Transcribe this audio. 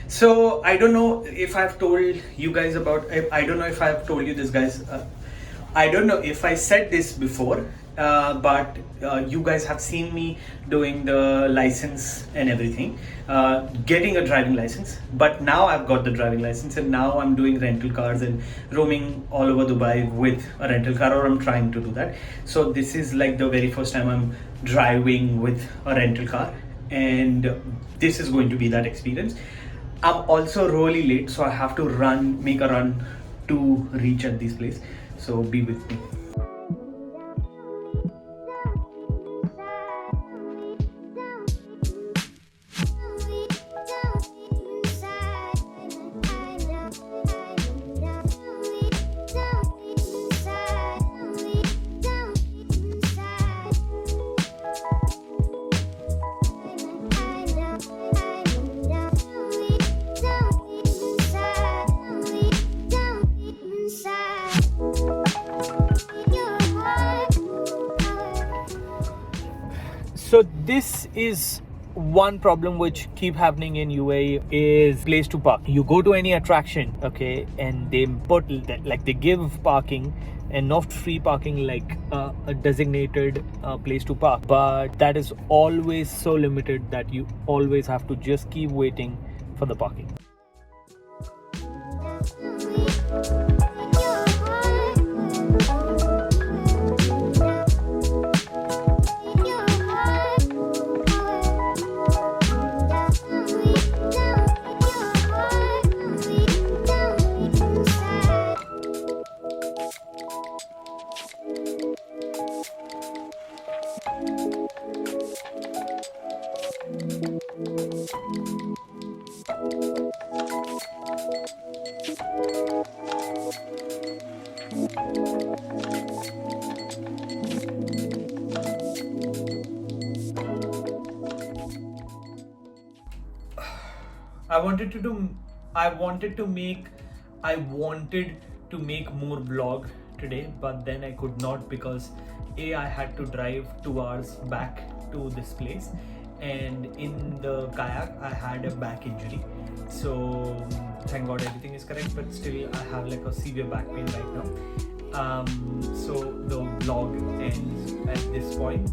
So I don't know if I've told you guys about. I don't know if I've told you this, guys. I don't know if I said this before, but you guys have seen me doing the license and everything, getting a driving license. But now I've got the driving license, and now I'm doing rental cars and roaming all over Dubai with a rental car, or I'm trying to do that. So this is like the very first time I'm driving with a rental car, and this is going to be that experience. I'm also really late, so I have to make a run to reach at this place. So be with me. So this is one problem which keep happening in UAE is place to park. You go to any attraction, okay, and they put like they give parking and not free parking, like a designated place to park, but that is always so limited that you always have to just keep waiting for the parking. I wanted to make more vlog today, but then I could not because I had to drive 2 hours back to this place, and in the kayak I had a back injury. So thank God everything is correct, but still I have like a severe back pain right now. So the vlog ends at this point.